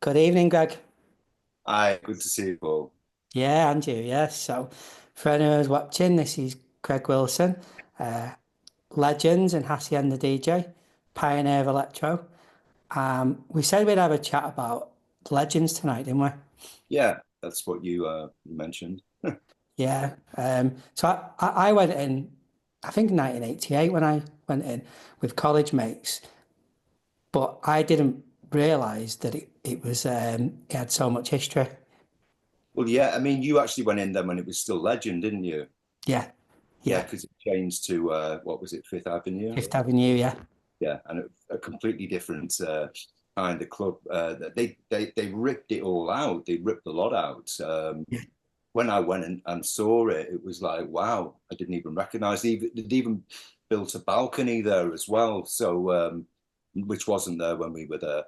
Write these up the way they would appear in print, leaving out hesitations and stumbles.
Good evening, Greg. Hi, good to see you all. Yeah, and you, yeah. So, for anyone who's watching, this is Greg Wilson, uh, Legends and Hacienda DJ, pioneer of electro. We said we'd have a chat about Legends tonight, didn't we? Yeah, that's what you mentioned. Yeah. So I went in, I think 1988 when I went in with college mates, but I didn't realise that it had so much history. Well, yeah, I mean, you actually went in then when it was still Legend, didn't you? Yeah, Yeah, yeah. because it changed to what was it, Fifth Avenue? Fifth Avenue, yeah. Yeah, and a completely different kind of club. They ripped it all out. They ripped a lot out. When I went and saw it, it was like, wow, I didn't even recognize. They'd even built a balcony there as well, so which wasn't there when we were there.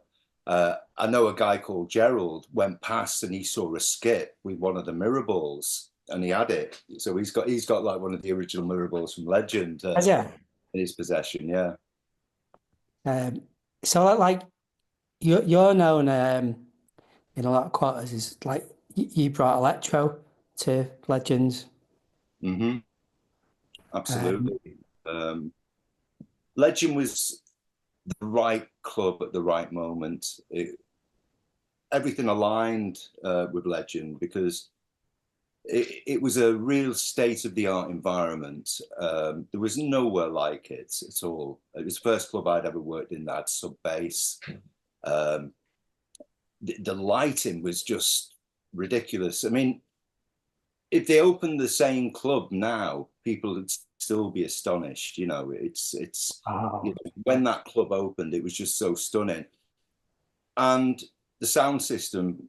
I know a guy called Gerald went past and he saw a skit with one of the mirrorballs, and he had it. So he's got like one of the original mirrorballs from Legend Yeah. in his possession. Yeah. Um, so you're known in a lot of quarters is like you brought electro to Legends. Hmm. Um, Absolutely. Legend was the right club at the right moment. Everything aligned with Legend because it was a real state of the art environment. There was nowhere like it at all. It was the first club I'd ever worked in that had sub bass. Um, the lighting was just ridiculous. I mean, if they opened the same club now, people would still be astonished. You oh, know, when that club opened, it was just so stunning. And the sound system,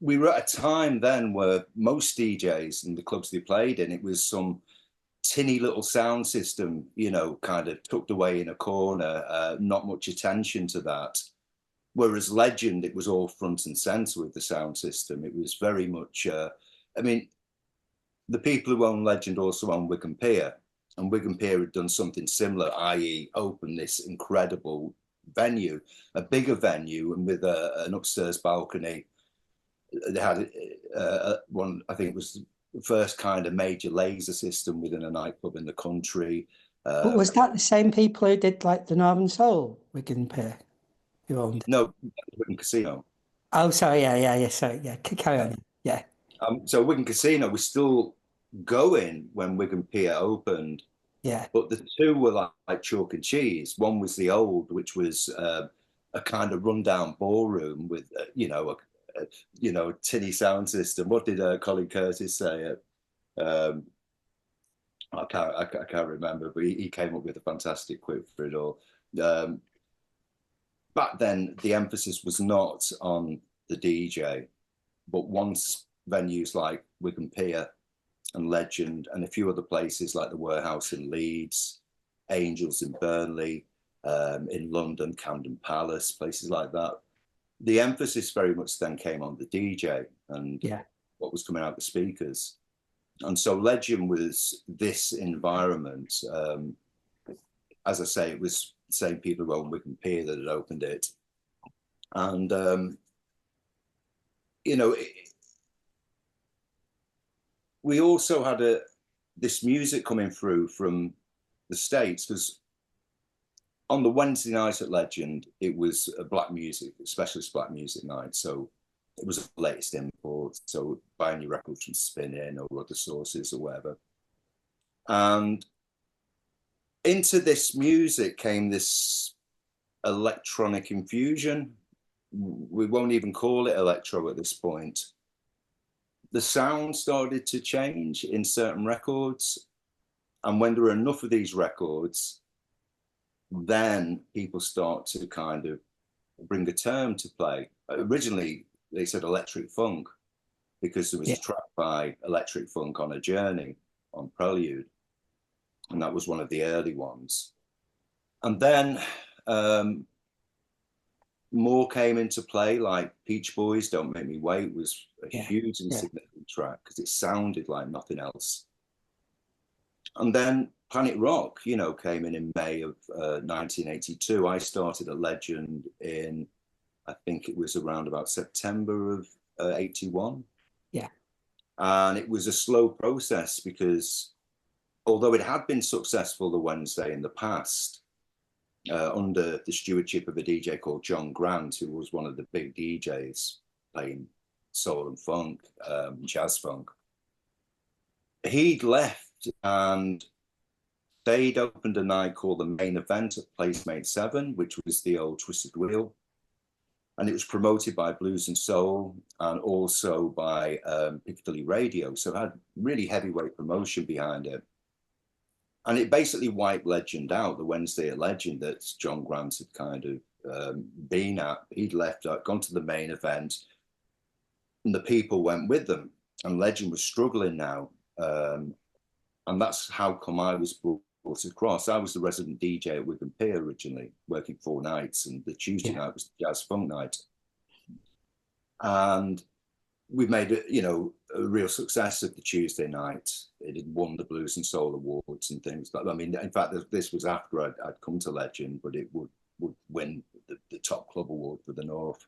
we were at a time then where most DJs and the clubs they played in, it was some tinny little sound system, kind of tucked away in a corner, not much attention to that. Whereas Legend, it was all front and center with the sound system. It was very much, I mean, the people who own Legend also own Wigan Pier, and Wigan Pier had done something similar, i.e., open this incredible venue, a bigger venue, and with an upstairs balcony. They had one, I think it was the first kind of major laser system within a nightclub in the country. but Um, was that the same people who did like the Northern Soul Wigan Pier who owned it? no, Wigan Casino. Oh, sorry, yeah. Sorry, yeah. Carry Yeah. on. Yeah, So Wigan Casino was still going when Wigan Pier opened, yeah. but the two were like chalk and cheese. One was the old, which was a kind of rundown ballroom with, tinny sound system. What did Colin Curtis say? Um, I can't remember, but he came up with a fantastic quote for it all. Um, Back then, the emphasis was not on the DJ, but once venues like Wigan Pier and Legend and a few other places like the Warehouse in Leeds, Angels in Burnley, in London, Camden Palace, places like that. The emphasis very much then came on the DJ and Yeah. what was coming out the speakers. And so Legend was this environment. As I say, it was the same people who owned Wigan Pier that had opened it. And, you know, it, we also had this music coming through from the States because on the Wednesday night at Legend, it was a black music, specialist black music night. So it was the latest import. So buying your records from Spin In or other sources or whatever. And into this music came this electronic infusion. We won't even call it electro at this point. The sound started to change in certain records. And when there are enough of these records, then people start to kind of bring a term to play. Originally, they said electric funk because there was Yeah. a track by Electric Funk on A Journey on Prelude. And that was one of the early ones. And then more came into play, like Peach Boys, Don't Make Me Wait was a Yeah. huge and Yeah. significant track because it sounded like nothing else. And then Planet Rock, came in May of 1982. I started at Legend in, I think it was around about September of 81. Yeah. And it was a slow process because although it had been successful the Wednesday in the past, under the stewardship of a DJ called John Grant, who was one of the big DJs playing soul and funk, jazz funk, he'd left and they'd opened a night called the Main Event at Placemate 7, which was the old Twisted Wheel. And it was promoted by Blues and Soul and also by Piccadilly Radio. So it had really heavyweight promotion behind it. And it basically wiped Legend out, the Wednesday at Legend that John Grant had kind of been at. He'd left, gone to the Main Event, and the people went with them. And Legend was struggling now. And that's how come I was brought across. I was the resident DJ at Wigan Pier originally, working 4 nights, and the Tuesday night was the jazz funk night. And we made it, you know, a real success of the Tuesday night. It had won the Blues and Soul Awards and things. But I mean, in fact, this was after I'd come to Legend, but it would win the top club award for the North,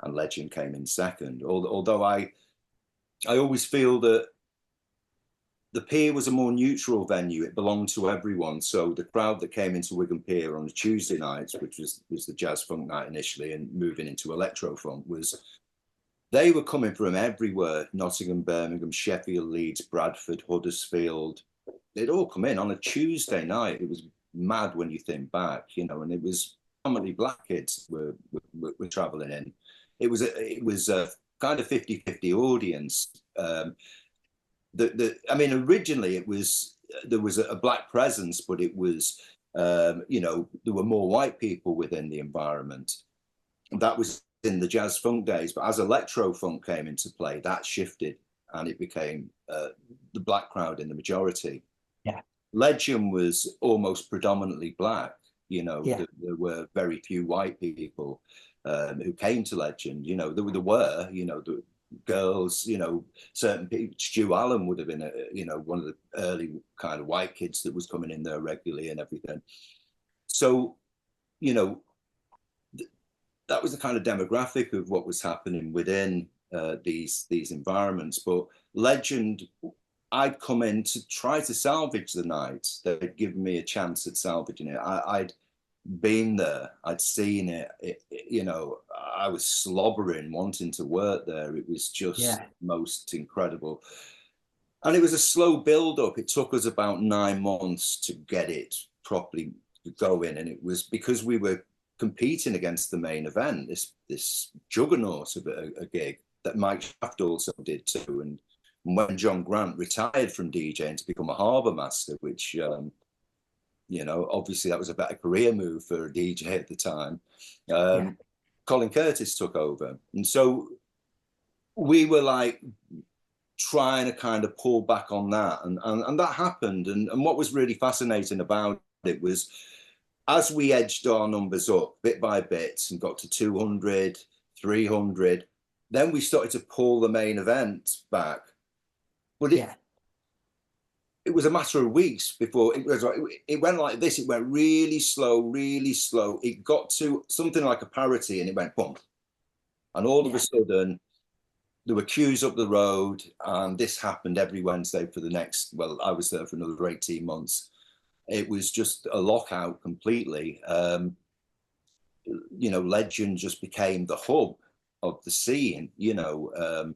and Legend came in second. Although I always feel that the Pier was a more neutral venue. It belonged to everyone. So the crowd that came into Wigan Pier on the Tuesday nights, which was the jazz funk night initially and moving into electro funk, they were coming from everywhere: Nottingham, Birmingham, Sheffield, Leeds, Bradford, Huddersfield. They'd all come in on a Tuesday night. It was mad when you think back, you know, and it was predominantly black kids were traveling in. It was a kind of 50-50 audience. I mean, originally there was a black presence, but it was, you know, there were more white people within the environment. That was in the jazz funk days, but as electro funk came into play, that shifted and it became the black crowd in the majority. Yeah. Legend was almost predominantly black. You know, yeah. there were very few white people who came to Legend. You know, there were, you know, the girls, you know, certain people. Stu Allen would have been, you know, one of the early kind of white kids that was coming in there regularly and everything. So, you know, that was the kind of demographic of what was happening within these environments. But Legend, I'd come in to try to salvage the night. They'd given me a chance at salvaging it. I'd been there, I'd seen it, you know, I was slobbering, wanting to work there. It was just most incredible. And it was a slow build up. It took us about 9 months to get it properly going. And it was because we were competing against the Main Event, this juggernaut of a gig that Mike Shaft also did too. And when John Grant retired from DJing to become a harbour master, which, you know, obviously that was a better career move for a DJ at the time, Colin Curtis took over. And so we were like trying to kind of pull back on that. And that happened. And what was really fascinating about it was, as we edged our numbers up bit by bit and got to 200, 300, then we started to pull the Main Event back. But it was a matter of weeks before it went like this. It went really slow, really slow. It got to something like a parity and it went boom. And all of a sudden, there were queues up the road, and this happened every Wednesday for the next, well, I was there for another 18 months. It was just a lockout completely. You know, Legend just became the hub of the scene, you know,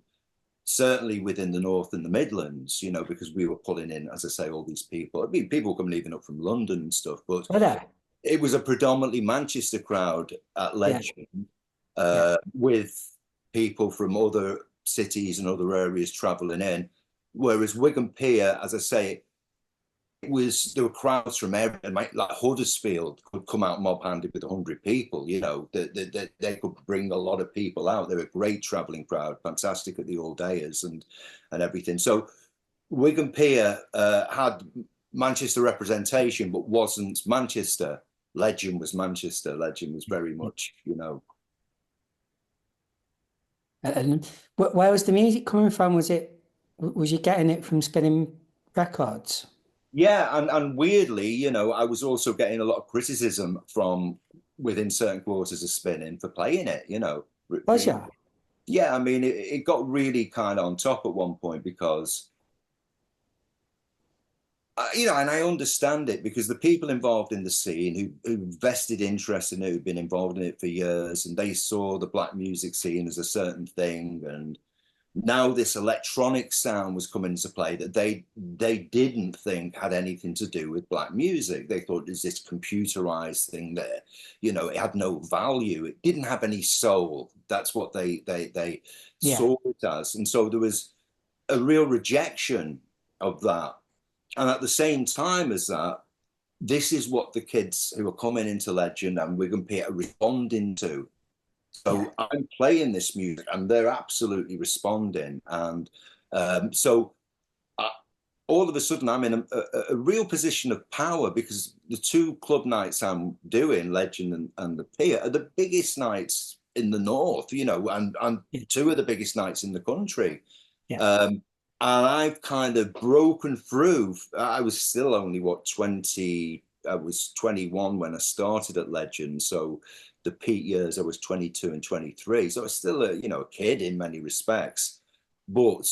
certainly within the North and the Midlands, you know, because we were pulling in, as I say, all these people. I mean, people coming even up from London and stuff, but it was a predominantly Manchester crowd at Legend, with people from other cities and other areas travelling in. Whereas Wigan Pier, as I say, there were crowds from everywhere, like Huddersfield could come out mob-handed with 100 people, you know, they could bring a lot of people out. They were a great travelling crowd, fantastic at the all-dayers and everything. So Wigan Pier had Manchester representation, but wasn't Manchester. Legend was Manchester. Legend was very much, you know. And where was the music coming from? Was you getting it from spinning records? Yeah, and weirdly, you know, I was also getting a lot of criticism from within certain quarters of spinning for playing it, you know. Was you? Yeah, I mean, it got really kind of on top at one point because, you know, and I understand it because the people involved in the scene who vested interest in it, who've been involved in it for years, and they saw the black music scene as a certain thing, and now this electronic sound was coming into play that they didn't think had anything to do with black music. They thought there's this computerized thing there, you know, it had no value, it didn't have any soul. That's what they saw it as, and so there was a real rejection of that. And at the same time as that, this is what the kids who are coming into Legend and Wigan Pier are responding to. So I'm playing this music and they're absolutely responding. And so all of a sudden I'm in a real position of power because the two club nights I'm doing, Legend and the Pier, are the biggest nights in the north, you know, and two of the biggest nights in the country. And I've kind of broken through. I was still only, what, 20, I was 21 when I started at Legend. So the peak years, I was 22 and 23. So I was still a, you know, a kid in many respects. But,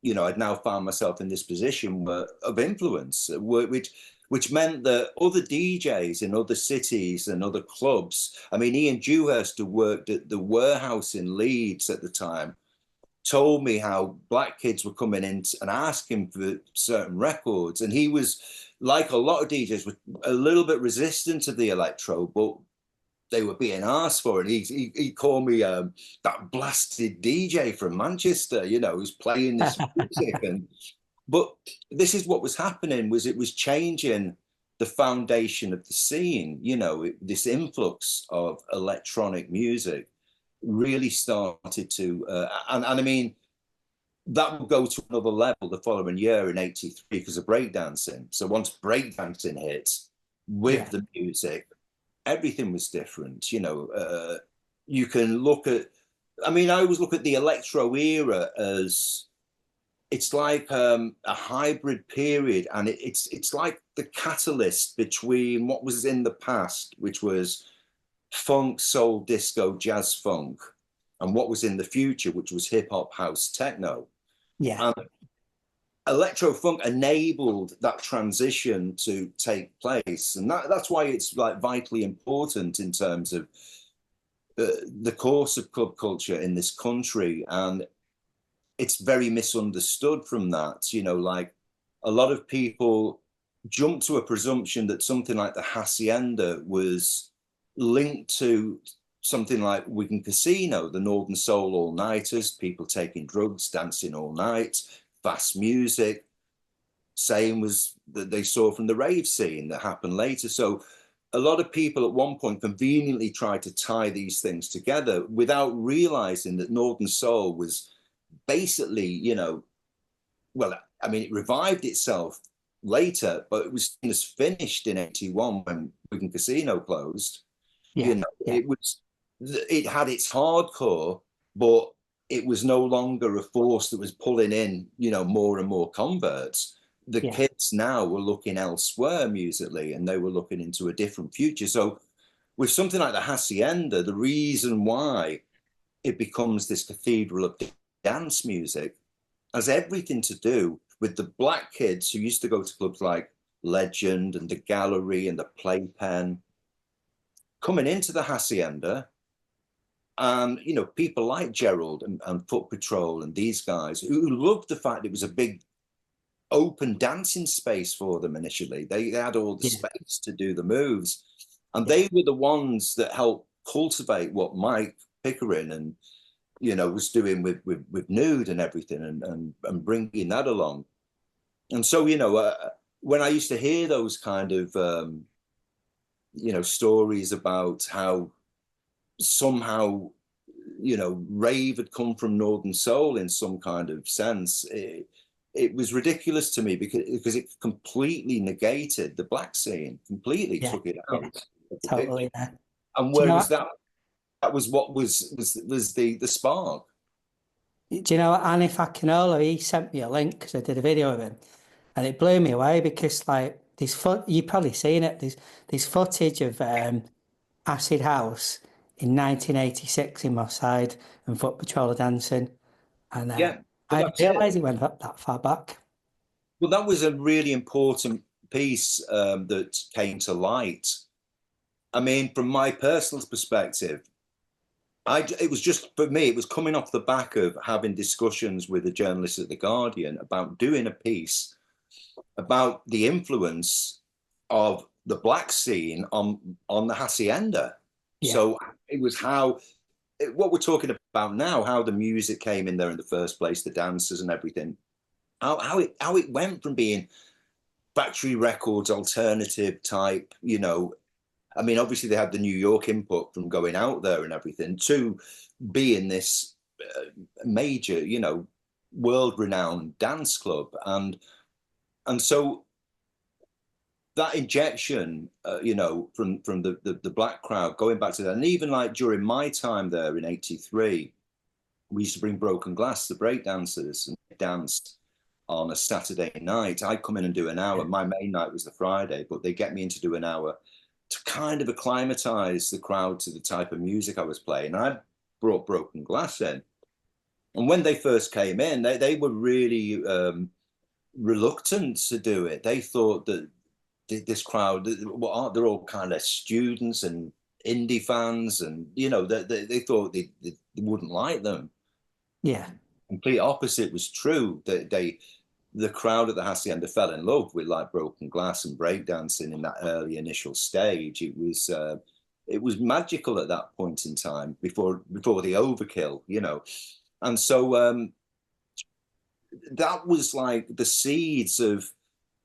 you know, I'd now found myself in this position of influence, which meant that other DJs in other cities and other clubs, I mean, Ian Dewhurst, who worked at the Warehouse in Leeds at the time, told me how black kids were coming in and asking for certain records. And he was, like a lot of DJs, were a little bit resistant to the electro, but they were being asked for it. He called me that blasted DJ from Manchester, you know, who's playing this music. But this is what was happening, was it was changing the foundation of the scene, you know, this influx of electronic music really started to, and I mean, that will go to another level the following year in '83 because of breakdancing. So once breakdancing hit with the music, everything was different. You know, you can look at, I mean, I always look at the electro era as it's like a hybrid period, and it's like the catalyst between what was in the past, which was funk, soul, disco, jazz, funk, and what was in the future, which was hip hop, house, techno. And electro funk enabled that transition to take place, and that's why it's like vitally important in terms of the course of club culture in this country. And it's very misunderstood from that. You know, like a lot of people jump to a presumption that something like the Hacienda was linked to something like Wigan Casino, the Northern Soul all-nighters, people taking drugs, dancing all night, fast music. Same was that they saw from the rave scene that happened later. So a lot of people at one point conveniently tried to tie these things together without realizing that Northern Soul was basically, you know, well, I mean, it revived itself later, but it was finished in '81 when Wigan Casino closed. You know, it had its hardcore, but it was no longer a force that was pulling in, you know, more and more converts. The kids now were looking elsewhere musically, and they were looking into a different future. So with something like the Hacienda, the reason why it becomes this cathedral of dance music has everything to do with the black kids who used to go to clubs like Legend and the Gallery and the Playpen, coming into the Hacienda. And, you know, people like Gerald and Foot Patrol and these guys who loved the fact it was a big open dancing space for them initially. They had all the space to do the moves. And they were the ones that helped cultivate what Mike Pickering and, you know, was doing with Nude and everything, and bringing that along. And so, you know, when I used to hear those kind of, you know, stories about how somehow, you know, rave had come from Northern Soul in some kind of sense, it was ridiculous to me because it completely negated the black scene, completely took it out. Totally. And whereas that was what was the spark. Do you know, Anif Akinola, he sent me a link because I did a video of him, and it blew me away because, like, you've probably seen it, there's footage of acid house in 1986 in Moss Side, and Foot Patrol are dancing. And Yeah, but I didn't that's it. realise it went up that far back. Well, that was a really important piece that came to light. I mean, from my personal perspective, it was just, for me, it was coming off the back of having discussions with the journalists at The Guardian about doing a piece about the influence of the black scene on the Hacienda. Yeah. So it was what we're talking about now, how the music came in there in the first place, the dancers and everything, how it went from being factory records, alternative type, I mean, obviously they had the New York input from going out there and everything, to being this major, world-renowned dance club, and so that injection, from the black crowd going back to that, and even like during my time there in '83, we used to bring Broken Glass, the breakdancers, and dance on a Saturday night. I'd come in and do an hour. My main night was the Friday, but they get me in to do an hour to kind of acclimatize the crowd to the type of music I was playing. And I brought Broken Glass in. And when they first came in, they were really reluctant to do it. They thought that this crowd, they're all kind of students and indie fans, and they thought they wouldn't like them. Yeah. Complete opposite was true. The crowd at the Hacienda fell in love with like Broken Glass and breakdancing in that early initial stage. It was magical at that point in time before the overkill, and so that was like the seeds of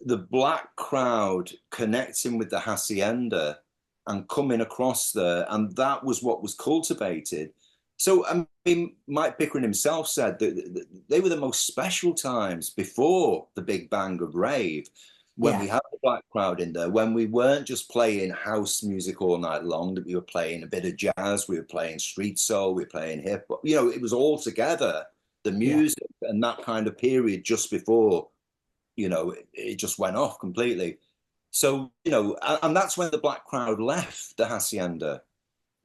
the black crowd connecting with the Hacienda and coming across there, and that was what was cultivated. So, I mean, Mike Pickering himself said that they were the most special times before the big bang of rave, when we had the black crowd in there, when we weren't just playing house music all night long, that we were playing a bit of jazz, we were playing street soul, we were playing hip hop, it was all together, the music, and that kind of period just before, it just went off completely. So, and that's when the black crowd left the Hacienda.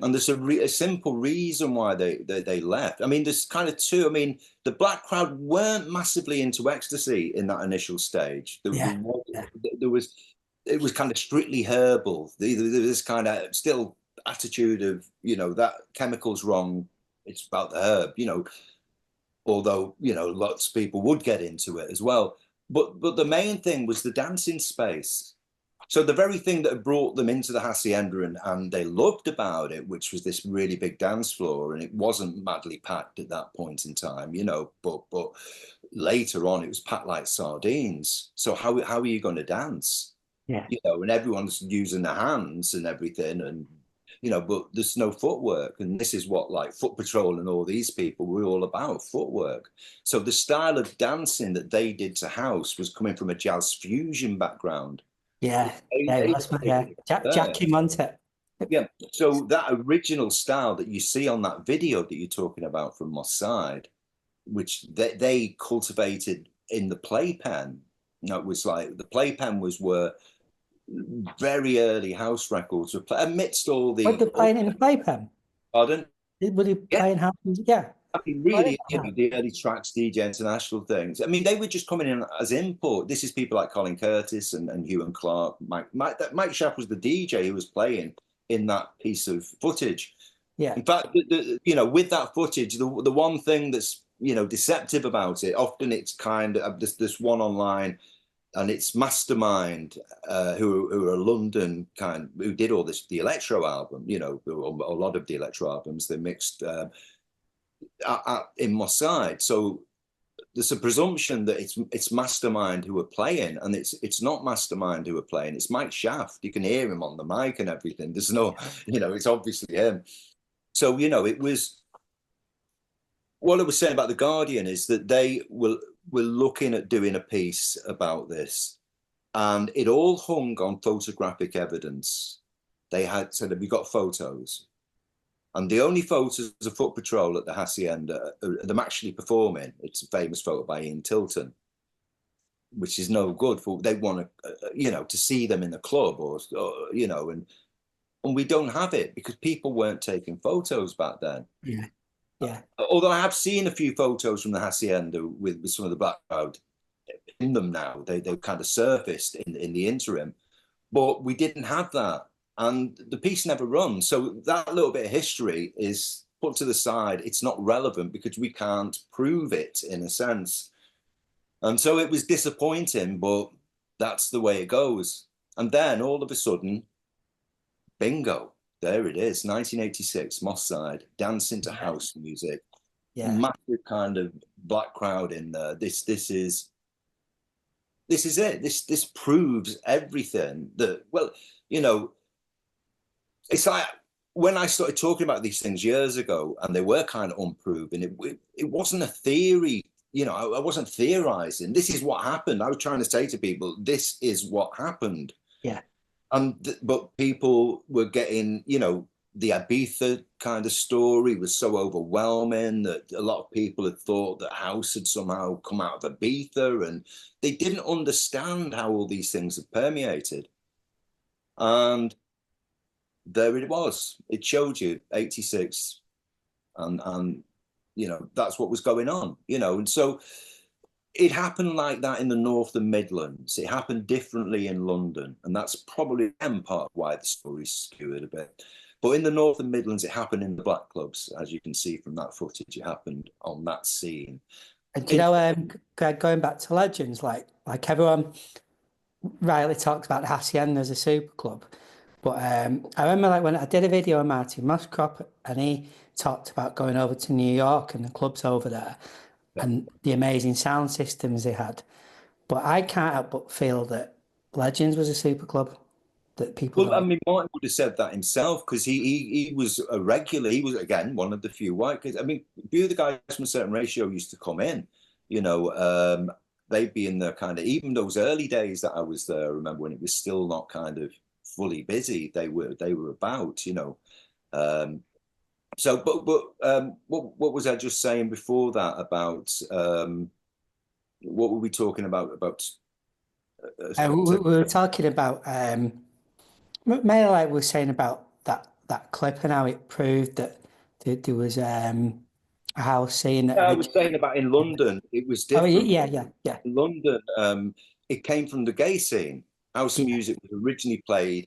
And there's a simple reason why they left. I mean, there's kind of two. I mean, the black crowd weren't massively into ecstasy in that initial stage. It was kind of strictly herbal. There was this kind of still attitude of, that chemical's wrong. It's about the herb, although, lots of people would get into it as well. But the main thing was the dancing space. So the very thing that had brought them into the Hacienda and they loved about it, which was this really big dance floor, and it wasn't madly packed at that point in time, but later on it was packed like sardines. So how are you going to dance? Yeah. And everyone's using their hands and everything, and but there's no footwork. And this is what like Foot Patrol and all these people were all about, footwork. So the style of dancing that they did to house was coming from a jazz fusion background. Jackie Monte. Yeah, so that original style that you see on that video that you're talking about from Moss Side, which they cultivated in the playpen. It was like the playpen was where very early house records were played amidst all the. Were they playing in the playpen? Pardon? Were they playing house music? Yeah. I mean, really, the early tracks, DJ International things. I mean, they were just coming in as import. This is people like Colin Curtis and Hugh and Clark. Mike Schaff was the DJ who was playing in that piece of footage. Yeah. In fact, with that footage, the one thing that's deceptive about it, often it's kind of this one online, and it's Mastermind, who are London who did all this, the electro album. A lot of the electro albums they mixed. In Moss Side, so there's a presumption that it's Mastermind who are playing, and it's not Mastermind who are playing. It's Mike Shaft. You can hear him on the mic and everything. There's no, it's obviously him. So it was. What I was saying about the Guardian is that they were looking at doing a piece about this, and it all hung on photographic evidence. They had said, "Have you got photos?" And the only photos of Foot Patrol at the Hacienda are them actually performing. It's a famous photo by Ian Tilton, which is no good for, they want to, to see them in the club or and and we don't have it because people weren't taking photos back then. Yeah. Yeah. Although I have seen a few photos from the Hacienda with some of the black crowd in them now. They've kind of surfaced in the interim, but we didn't have that. And the piece never runs. So that little bit of history is put to the side. It's not relevant because we can't prove it in a sense. And so it was disappointing, but that's the way it goes. And then all of a sudden, bingo, there it is, 1986, Moss Side, dancing to house music. Yeah. Massive kind of black crowd in there. This is it. This proves everything that, well, you know, it's like when I started talking about these things years ago and they were kind of unproven, it wasn't a theory. You know, I wasn't theorizing. This is what happened. I was trying to say to people, this is what happened. Yeah. But people were getting, you know, the Ibiza kind of story was so overwhelming that a lot of people had thought that house had somehow come out of Ibiza, and they didn't understand how all these things had permeated. And there it was. It showed you 86, and you know, that's what was going on, you know. And so it happened like that in the North and Midlands. It happened differently in London, and that's probably part of why the story's skewed a bit. But in the North and Midlands, it happened in the black clubs, as you can see from that footage. It happened on that scene. And do you know, Greg, going back to Legends, like everyone rightly talks about the Hacienda as a super club, but I remember like when I did a video with Martin Muscrop, and he talked about going over to New York and the clubs over there, and the amazing sound systems they had. But I can't help but feel that Legends was a super club that people. Well, I mean, Martin would have said that himself because he was a regular. He was, again, one of the few white kids. I mean, a few of the guys from a certain ratio used to come in, you know, they'd be in the kind of, even those early days that I was there, I remember when it was still not kind of fully busy, they were about, you know. So, but what was I just saying before that about, what were we talking about? We were talking about, mainly like we were saying about that clip and how it proved that there was a house scene that I was saying about in London, it was Oh different. yeah. In London, it came from the gay scene. House music was originally played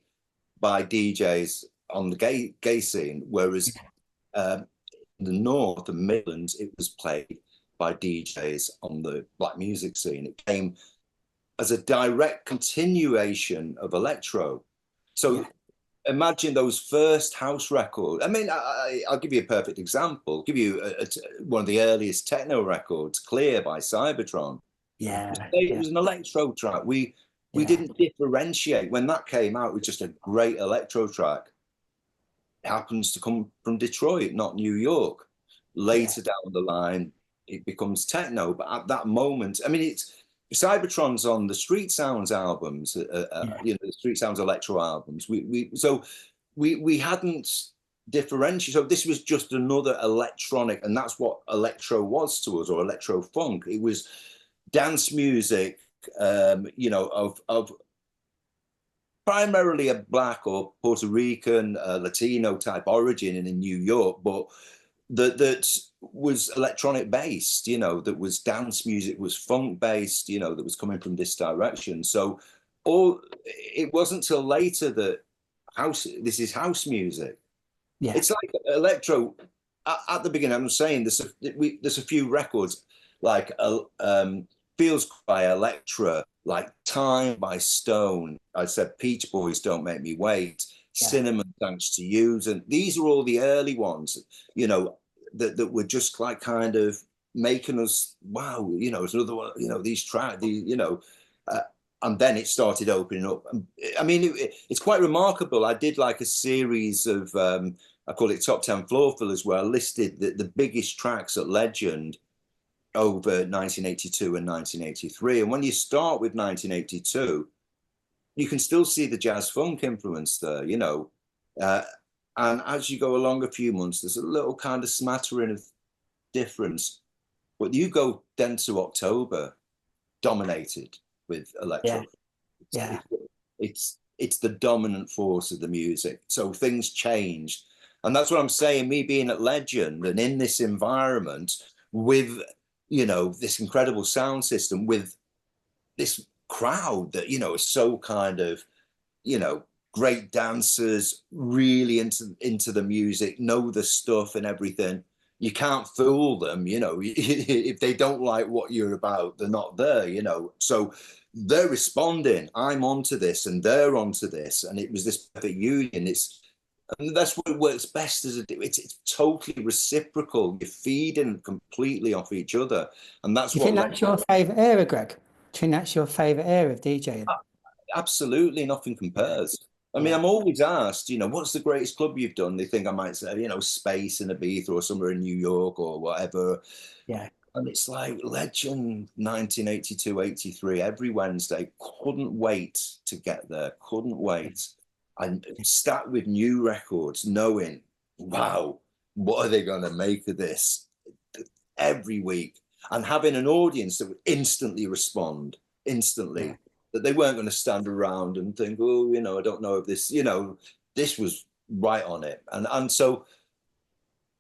by DJs on the gay scene, whereas in the North and Midlands, it was played by DJs on the black music scene. It came as a direct continuation of electro. So imagine those first house records. I mean, I'll give you a perfect example. I'll give you one of the earliest techno records, Clear by Cybertron. It was an electro track. We didn't differentiate. When that came out, it was just a great electro track. It happens to come from Detroit, not New York. Later down the line, it becomes techno. But at that moment, I mean, it's Cybertron's on the Street Sounds albums, you know, the Street Sounds electro albums. We hadn't differentiated. So this was just another electronic, and that's what electro was to us, or electro funk. It was dance music, you know, of primarily a black or Puerto Rican, Latino type origin in New York, but that was electronic based, you know, that was dance music, was funk based, you know, that was coming from this direction. So it wasn't till later that this is house music. It's like electro at the beginning. I'm saying there's a few records like Feels by Electra, like Time by Stone. I said Peach Boys, Don't Make Me Wait. Cinnamon, Thanks to You, and these are all the early ones, you know, that were just like kind of making us, wow, you know, it's another one, you know, these tracks, you know, and then it started opening up. I mean, it's quite remarkable. I did like a series of, I call it Top 10 Floor Fillers, where I listed the biggest tracks at Legend over 1982 and 1983. And when you start with 1982, you can still see the jazz funk influence there, you know. And as you go along a few months, there's a little kind of smattering of difference. But you go then to October, dominated with electro. It's it's the dominant force of the music. So things changed. And that's what I'm saying, me being at Legend and in this environment with, you know, this incredible sound system, with this crowd that, you know, is so kind of, you know, great dancers, really into the music, know the stuff and everything. You can't fool them, you know. If they don't like what you're about, they're not there, you know. So they're responding. I'm onto this and they're onto this. And it was this perfect union. And that's what it works best as it's totally reciprocal. You're feeding completely off each other. And that's Do you what think that's your favourite era, Greg? Do you think that's your favourite era of DJing? absolutely nothing compares. I mean, I'm always asked, you know, what's the greatest club you've done? They think I might say, you know, Space in Ibiza or somewhere in New York or whatever. Yeah. And it's like Legend 1982, 83, every Wednesday. Couldn't wait to get there. Couldn't wait. And start with new records, knowing, wow, what are they going to make of this every week? And having an audience that would instantly respond, instantly. Yeah. That they weren't going to stand around and think, oh, you know, I don't know if this, you know, this was right on it. And so,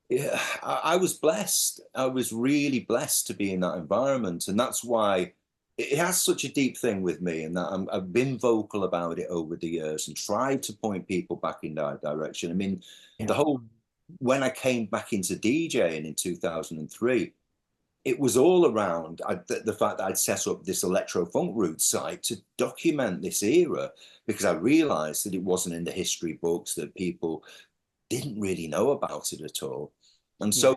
yeah, I was blessed. I was really blessed to be in that environment. And that's why it has such a deep thing with me, and that I've been vocal about it over the years and tried to point people back in that direction. I mean, the whole, when I came back into DJing in 2003, it was all around the fact that I'd set up this Electro Funk Roots site to document this era, because I realized that it wasn't in the history books, that people didn't really know about it at all. And so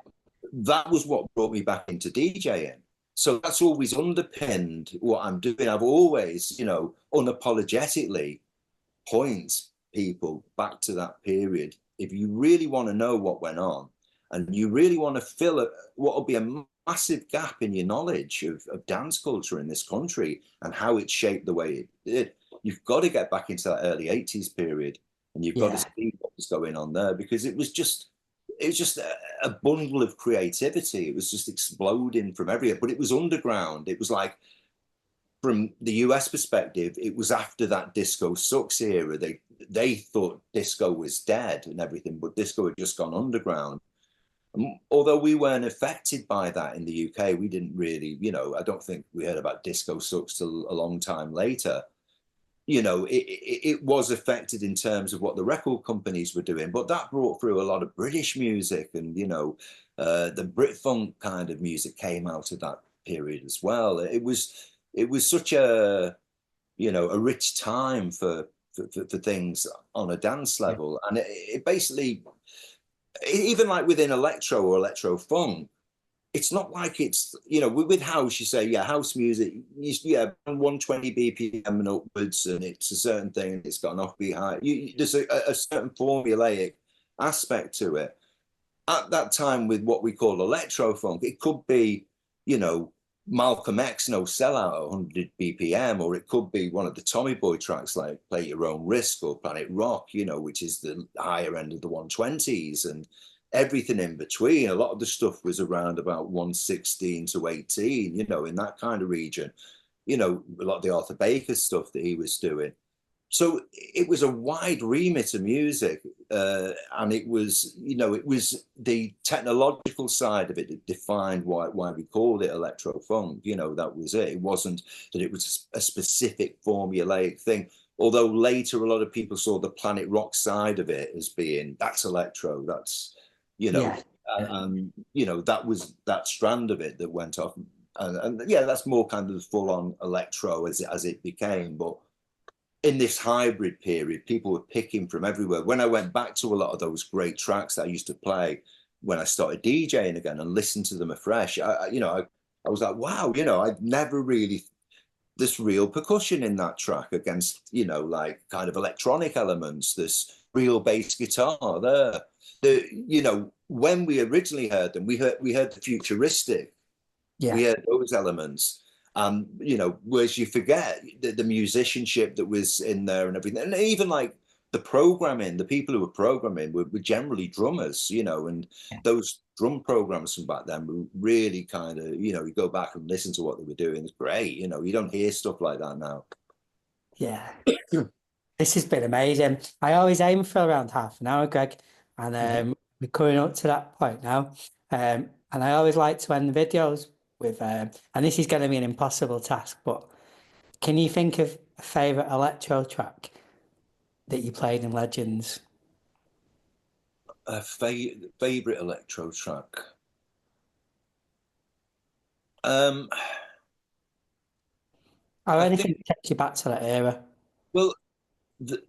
that was what brought me back into DJing. So that's always underpinned what I'm doing. I've always, you know, unapologetically point people back to that period. If you really want to know what went on, and you really want to fill what will be a massive gap in your knowledge of dance culture in this country and how it shaped the way it did, you've got to get back into that early 80s period, and you've got to see what was going on there, because it was just a bundle of creativity. It was just exploding from everywhere, but it was underground. It was like, from the US perspective, it was after that disco sucks era. They thought disco was dead and everything, but disco had just gone underground. Although we weren't affected by that in the UK, we didn't really, you know, I don't think we heard about disco sucks till a long time later. You know, it was affected in terms of what the record companies were doing, but that brought through a lot of British music, and, you know, the Brit funk kind of music came out of that period as well. It was such a, you know, a rich time for things on a dance level. And it basically, even like within electro or electro funk, it's not like it's, you know, with house, you say, yeah, house music, 120 BPM and upwards, and it's a certain thing, and it's got an offbeat high. There's a certain formulaic aspect to it. At that time, with what we call electro funk, it could be, you know, Malcolm X, No Sellout at 100 BPM, or it could be one of the Tommy Boy tracks like Play Your Own Risk or Planet Rock, you know, which is the higher end of the 120s, and everything in between. A lot of the stuff was around about 116 to 18, you know, in that kind of region, you know, a lot of the Arthur Baker stuff that he was doing. So it was a wide remit of music, and it was, you know, it was the technological side of it that defined why we called it electro funk. You know, that was it. It wasn't that it was a specific formulaic thing. Although later a lot of people saw the Planet Rock side of it as being, that's electro, that's, you know, you know, that was that strand of it that went off, and yeah, that's more kind of full on electro as it became. But in this hybrid period, people were picking from everywhere. When I went back to a lot of those great tracks that I used to play when I started DJing again and listened to them afresh, you know, I was like, wow, you know, I'd never really, this real percussion in that track against, you know, like kind of electronic elements, this real bass guitar there. You know, when we originally heard them, we heard the futuristic, we heard those elements. You know, whereas you forget the musicianship that was in there and everything. And even like the programming, the people who were programming were generally drummers, you know, and those drum programs from back then were really kind of, you know, you go back and listen to what they were doing, it's great. You know, you don't hear stuff like that now. Yeah. This has been amazing. I always aim for around half an hour, Greg, and we're coming up to that point now. And I always like to end the videos with, and this is going to be an impossible task, but can you think of a favourite electro track that you played in Legends? A favorite electro track. Um, Or I anything think, that takes you back to that era? well, the,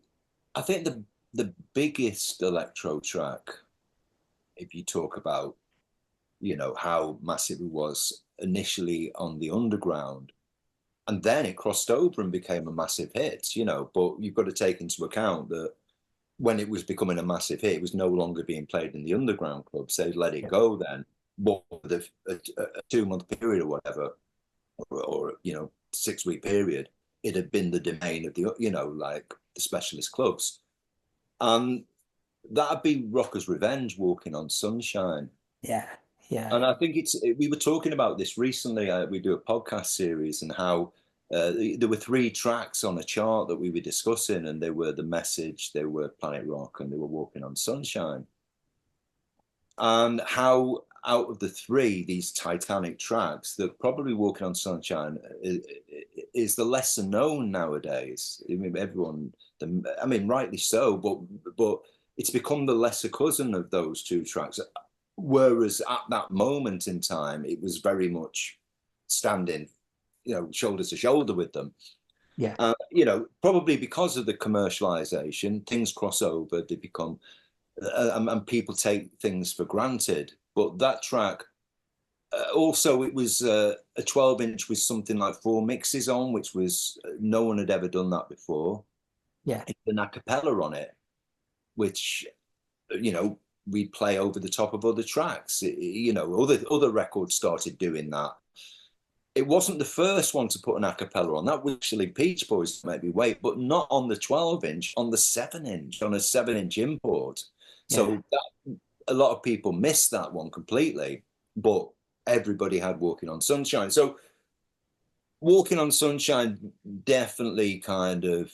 I think the biggest electro track, if you talk about, you know, how massive it was initially on the underground, and then it crossed over and became a massive hit, you know, but you've got to take into account that when it was becoming a massive hit, it was no longer being played in the underground clubs. They let it Yeah. go then. But a 2 month period or whatever, or you know, 6 week period, it had been the domain of the, you know, like the specialist clubs. And that'd be Rocker's Revenge, Walking on Sunshine. Yeah, yeah, And I think we were talking about this recently. We do a podcast series, and how there were 3 tracks on a chart that we were discussing, and they were The Message, they were Planet Rock, and they were Walking on Sunshine. And how out of the 3, these titanic tracks, that probably Walking on Sunshine is the lesser known nowadays. I mean, everyone, I mean, rightly so, but it's become the lesser cousin of those 2 tracks. Whereas at that moment in time, it was very much standing, you know, shoulder to shoulder with them. yeah, You know, probably because of the commercialization, things cross over, they become, and people take things for granted. But that track, also, it was a 12-inch with something like 4 mixes on, which was, no one had ever done that before. yeah, It's an a cappella on it, which, you know, we'd play over the top of other tracks. You know, other records started doing that. It wasn't the first one to put an a cappella on. That was actually Peach Boys, maybe wait, but not on the 12-inch, on the 7-inch, on a 7-inch import. yeah. So that, a lot of people missed that one completely, but everybody had Walking on Sunshine. So Walking on Sunshine definitely kind of,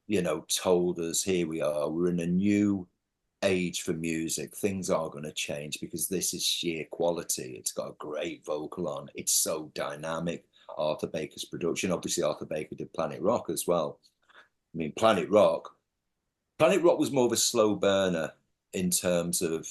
you know, told us, here we are, we're in a new age for music. Things are going to change because this is sheer quality. It's got a great vocal on. It's so dynamic. Arthur Baker's production. Obviously, Arthur Baker did Planet Rock as well. I mean, Planet Rock was more of a slow burner in terms of,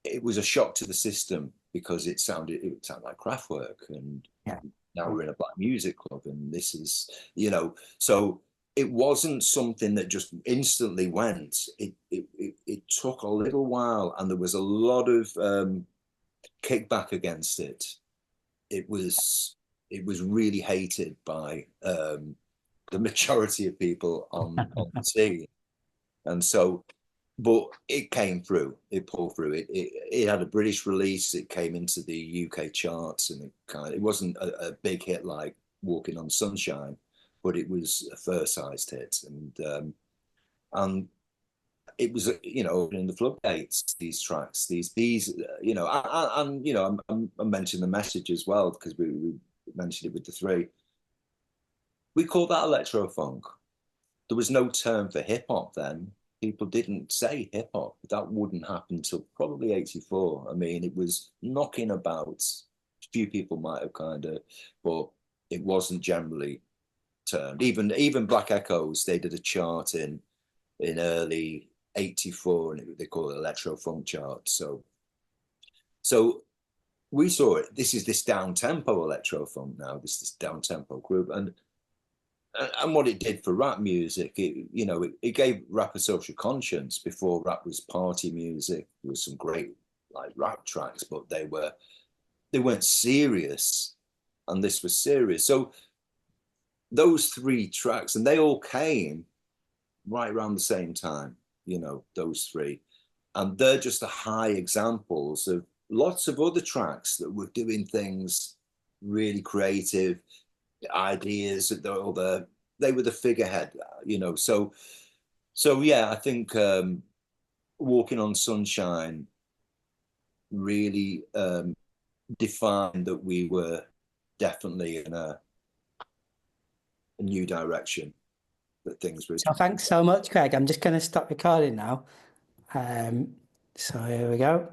it was a shock to the system because it sounded like Kraftwerk, and Yeah. now we're in a black music club, and this is, you know, so it wasn't something that just instantly went. It took a little while, and there was a lot of kickback against it. It was really hated by the majority of people on the scene, and so, but it came through. It pulled through. It had a British release. It came into the UK charts, and it wasn't a big hit like Walking on Sunshine, but it was a fair-sized hit, and it was, you know, in the floodgates. These tracks, you know, and you know, I mentioned The Message as well because we mentioned it with the 3. We called that electro funk. There was no term for hip hop then. People didn't say hip hop. That wouldn't happen until probably 84. I mean, it was knocking about. A few people might have kind of, but it wasn't generally termed. Even Black Echoes, they did a chart in early 84, and they call it electro funk chart. So we saw it. This is this down tempo electro funk now. This down tempo group, and what it did for rap music, you know, it gave rap a social conscience. Before, rap was party music. There was some great like rap tracks, but they weren't serious, and this was serious. So those 3 tracks, and they all came right around the same time. You know, those 3, and they're just the high examples of lots of other tracks that were doing things really creative, ideas, that they were the figurehead, you know. So yeah, I think Walking on Sunshine really defined that we were definitely in a new direction. things were. So thanks so much, Craig. I'm just going to stop recording now. So here we go.